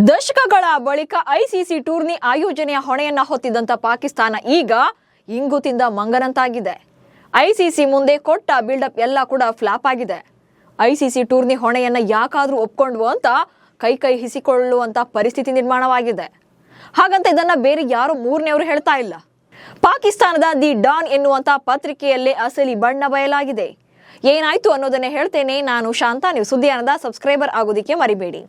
ದಶಕಗಳ ಬಳಿಕ ICC tourney ಆಯೋಜನೆಯ ಹೊಣೆಯನ್ನ ಹೊತ್ತಿದ್ದಂತ Pakistan ಈಗ ಇಂಗು ತಿಂದ ಮಂಗನಂತಾಗಿದೆ. ಐಸಿಸಿ ಮುಂದೆ ಕೊಟ್ಟ ಬಿಲ್ಡಪ್ ಎಲ್ಲ ಕೂಡ ಫ್ಲಾಪ್ ಆಗಿದೆ. ಐಸಿಸಿ ಟೂರ್ನಿ ಹೊಣೆಯನ್ನ ಯಾಕಾದ್ರೂ ಒಪ್ಕೊಂಡ್ವು ಅಂತ ಕೈ ಹಿಸಿಕೊಳ್ಳುವಂತ ಪರಿಸ್ಥಿತಿ ನಿರ್ಮಾಣವಾಗಿದೆ. ಹಾಗಂತ ಇದನ್ನ ಬೇರೆ ಯಾರು ಮೂರನೇವರು ಹೇಳ್ತಾ ಇಲ್ಲ. ಪಾಕಿಸ್ತಾನದ ದಿ ಡಾನ್ ಎನ್ನುವಂತ ಪತ್ರಿಕೆಯಲ್ಲೇ ಅಸಲಿ ಬಣ್ಣ ಬಯಲಾಗಿದೆ. ಏನಾಯ್ತು ಅನ್ನೋದನ್ನೇ ಹೇಳ್ತೇನೆ. ನಾನು ಶಾಂತ. ನೀವು ಸುದ್ದಿಯಾನದ ಸಬ್ಸ್ಕ್ರೈಬರ್ ಆಗೋದಿಕ್ಕೆ ಮರಿಬೇಡಿ.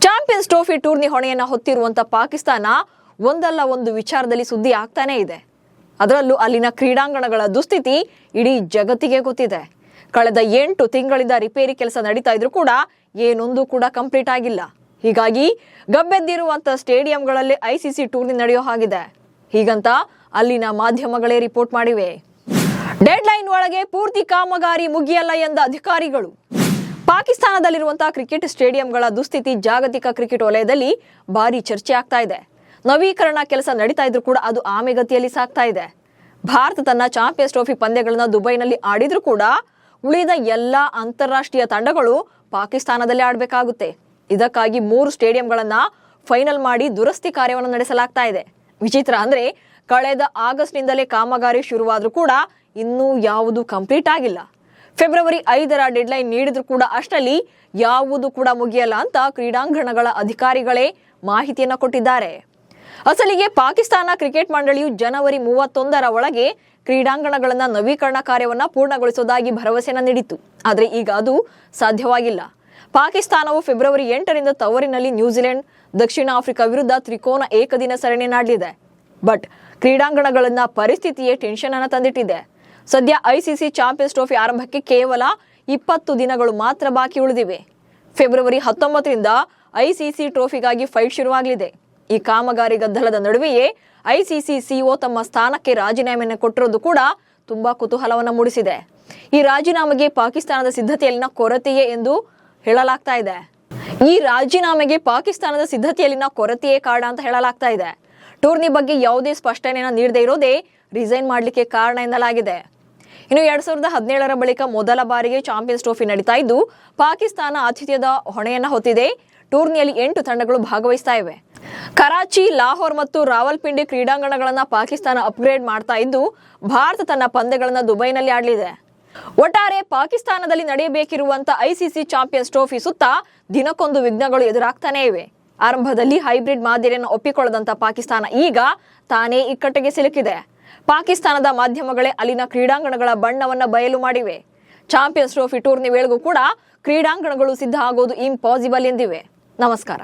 ಚಾಂಪಿಯನ್ಸ್ ಟ್ರೋಫಿ ಟೂರ್ನಿ ಹೊಣೆಯನ್ನ ಹೊತ್ತಿರುವಂತ ಪಾಕಿಸ್ತಾನ ಒಂದಲ್ಲ ಒಂದು ವಿಚಾರದಲ್ಲಿ ಸುದ್ದಿ ಆಗ್ತಾನೆ ಇದೆ. ಅದರಲ್ಲೂ ಅಲ್ಲಿನ ಕ್ರೀಡಾಂಗಣಗಳ ದುಸ್ಥಿತಿ ಇಡೀ ಜಗತ್ತಿಗೆ ಗೊತ್ತಿದೆ. ಕಳೆದ 8 ತಿಂಗಳಿಂದ ರಿಪೇರಿ ಕೆಲಸ ನಡೀತಾ ಇದ್ರೂ ಕೂಡ ಏನೊಂದು ಕೂಡ ಕಂಪ್ಲೀಟ್ ಆಗಿಲ್ಲ. ಹೀಗಾಗಿ ಗಬ್ಬೆದ್ದಿರುವಂತ ಸ್ಟೇಡಿಯಂಗಳಲ್ಲಿ ಐಸಿಸಿ ಟೂರ್ನಿ ನಡೆಯೋ ಹಾಗಿದೆ. ಹೀಗಂತ ಅಲ್ಲಿನ ಮಾಧ್ಯಮಗಳೇ ರಿಪೋರ್ಟ್ ಮಾಡಿವೆ. ಡೆಡ್ ಲೈನ್ ಒಳಗೆ ಪೂರ್ತಿ ಕಾಮಗಾರಿ ಮುಗಿಯಲ್ಲ ಎಂದ ಅಧಿಕಾರಿಗಳು. ಪಾಕಿಸ್ತಾನದಲ್ಲಿರುವಂತಹ ಕ್ರಿಕೆಟ್ ಸ್ಟೇಡಿಯಂಗಳ ದುಸ್ಥಿತಿ ಜಾಗತಿಕ ಕ್ರಿಕೆಟ್ ವಲಯದಲ್ಲಿ ಭಾರಿ ಚರ್ಚೆ ಆಗ್ತಾ ಇದೆ. ನವೀಕರಣ ಕೆಲಸ ನಡೀತಾ ಇದ್ರೂ ಕೂಡ ಅದು ಆಮೆಗತಿಯಲ್ಲಿ ಸಾಗ್ತಾ ಇದೆ. ಭಾರತ ತನ್ನ ಚಾಂಪಿಯನ್ಸ್ ಟ್ರೋಫಿ ಪಂದ್ಯಗಳನ್ನ ದುಬೈನಲ್ಲಿ ಆಡಿದ್ರೂ ಕೂಡ ಉಳಿದ ಎಲ್ಲಾ ಅಂತಾರಾಷ್ಟ್ರೀಯ ತಂಡಗಳು ಪಾಕಿಸ್ತಾನದಲ್ಲಿ ಆಡಬೇಕಾಗುತ್ತೆ. ಇದಕ್ಕಾಗಿ 3 ಸ್ಟೇಡಿಯಂಗಳನ್ನ ಫೈನಲ್ ಮಾಡಿ ದುರಸ್ತಿ ಕಾರ್ಯವನ್ನು ನಡೆಸಲಾಗ್ತಾ ಇದೆ. ವಿಚಿತ್ರ ಅಂದ್ರೆ ಕಳೆದ ಆಗಸ್ಟ್ನಿಂದಲೇ ಕಾಮಗಾರಿ ಶುರುವಾದ್ರೂ ಕೂಡ ಇನ್ನೂ ಯಾವುದು ಕಂಪ್ಲೀಟ್ ಆಗಿಲ್ಲ. ಫೆಬ್ರವರಿ 5ರ ಡೆಡ್ಲೈನ್ ನೀಡಿದ್ರು ಕೂಡ ಅಷ್ಟರಲ್ಲಿ ಯಾವುದು ಕೂಡ ಮುಗಿಯಲ್ಲ ಅಂತ ಕ್ರೀಡಾಂಗಣಗಳ ಅಧಿಕಾರಿಗಳೇ ಮಾಹಿತಿಯನ್ನ ಕೊಟ್ಟಿದ್ದಾರೆ. ಅಸಲಿಗೆ ಪಾಕಿಸ್ತಾನ ಕ್ರಿಕೆಟ್ ಮಂಡಳಿಯು ಜನವರಿ 31ರ ಒಳಗೆ ಕ್ರೀಡಾಂಗಣಗಳನ್ನ ನವೀಕರಣ ಕಾರ್ಯವನ್ನ ಪೂರ್ಣಗೊಳಿಸುವುದಾಗಿ ಭರವಸೆಯನ್ನ ನೀಡಿತ್ತು. ಆದ್ರೆ ಈಗ ಅದು ಸಾಧ್ಯವಾಗಿಲ್ಲ. ಪಾಕಿಸ್ತಾನವು ಫೆಬ್ರವರಿ 8ರಿಂದ ತವರಿನಲ್ಲಿ ನ್ಯೂಜಿಲೆಂಡ್, ದಕ್ಷಿಣ ಆಫ್ರಿಕಾ ವಿರುದ್ಧ ತ್ರಿಕೋನ ಏಕದಿನ ಸರಣಿ ನಡೆಯಲಿದೆ. ಬಟ್ ಕ್ರೀಡಾಂಗಣಗಳನ್ನ ಪರಿಸ್ಥಿತಿಯೇ ಟೆನ್ಷನ್ ಅನ್ನ ತಂದಿಟ್ಟಿದೆ. ಸದ್ಯ ಐಸಿಸಿ ಚಾಂಪಿಯನ್ಸ್ ಟ್ರೋಫಿ ಆರಂಭಕ್ಕೆ ಕೇವಲ 20 ದಿನಗಳು ಮಾತ್ರ ಬಾಕಿ ಉಳಿದಿವೆ. ಫೆಬ್ರವರಿ 19ರಿಂದ ಐಸಿಸಿ ಟ್ರೋಫಿಗಾಗಿ ಫೈಟ್ ಶುರುವಾಗಲಿದೆ. ಈ ಕಾಮಗಾರಿ ಗದ್ದಲದ ನಡುವೆಯೇ ಐಸಿಸಿ ಸಿಇಒ ತಮ್ಮ ಸ್ಥಾನಕ್ಕೆ ರಾಜೀನಾಮೆಯನ್ನು ಕೊಟ್ಟಿರೋದು ಕೂಡ ತುಂಬಾ ಕುತೂಹಲವನ್ನು ಮೂಡಿಸಿದೆ. ಈ ರಾಜೀನಾಮೆಗೆ ಪಾಕಿಸ್ತಾನದ ಸಿದ್ಧತೆಯಲ್ಲಿನ ಕೊರತೆಯೇ ಎಂದು ಹೇಳಲಾಗ್ತಾ ಇದೆ. ಕಾರಣ ಅಂತ ಹೇಳಲಾಗ್ತಾ ಇದೆ. ಟೂರ್ನಿ ಬಗ್ಗೆ ಯಾವುದೇ ಸ್ಪಷ್ಟನೆಯನ್ನು ನೀಡದೇ ಇರೋದೇ ರಿಸೈನ್ ಮಾಡಲಿಕ್ಕೆ ಕಾರಣ ಎನ್ನಲಾಗಿದೆ. ಇನ್ನು 2017ರ ಬಳಿಕ ಮೊದಲ ಬಾರಿಗೆ ಚಾಂಪಿಯನ್ಸ್ ಟ್ರೋಫಿ ನಡೀತಾ ಇದ್ದು ಪಾಕಿಸ್ತಾನ ಆತಿಥ್ಯದ ಹೊಣೆಯನ್ನ ಹೊತ್ತಿದೆ. ಟೂರ್ನಿಯಲ್ಲಿ 8 ತಂಡಗಳು ಭಾಗವಹಿಸ್ತಾ ಇವೆ. ಕರಾಚಿ, ಲಾಹೋರ್ ಮತ್ತು ರಾವಲ್ಪಿಂಡಿ ಕ್ರೀಡಾಂಗಣಗಳನ್ನ ಪಾಕಿಸ್ತಾನ ಅಪ್ಗ್ರೇಡ್ ಮಾಡ್ತಾ ಇದ್ದು ಭಾರತ ತನ್ನ ಪಂದ್ಯಗಳನ್ನ ದುಬೈನಲ್ಲಿ ಆಡಲಿದೆ. ಒಟ್ಟಾರೆ ಪಾಕಿಸ್ತಾನದಲ್ಲಿ ನಡೆಯಬೇಕಿರುವಂತ ಐಸಿಸಿ ಚಾಂಪಿಯನ್ಸ್ ಟ್ರೋಫಿ ಸುತ್ತ ದಿನಕ್ಕೊಂದು ವಿಘ್ನಗಳು ಎದುರಾಗ್ತಾನೆ ಇವೆ. ಆರಂಭದಲ್ಲಿ ಹೈಬ್ರಿಡ್ ಮಾದರಿಯನ್ನು ಒಪ್ಪಿಕೊಳ್ಳದಂತ ಪಾಕಿಸ್ತಾನ ಈಗ ತಾನೇ ಇಕ್ಕಟ್ಟಿಗೆ ಸಿಲುಕಿದೆ. ಪಾಕಿಸ್ತಾನದ ಮಾಧ್ಯಮಗಳೇ ಅಲ್ಲಿನ ಕ್ರೀಡಾಂಗಣಗಳ ಬಣ್ಣವನ್ನ ಬಯಲು ಮಾಡಿವೆ. ಚಾಂಪಿಯನ್ಸ್ ಟ್ರೋಫಿ ಟೂರ್ನಿ ವೇಳೆಗೂ ಕೂಡ ಕ್ರೀಡಾಂಗಣಗಳು ಸಿದ್ಧ ಆಗೋದು ಇಂಪಾಸಿಬಲ್ ಎಂದಿವೆ. ನಮಸ್ಕಾರ.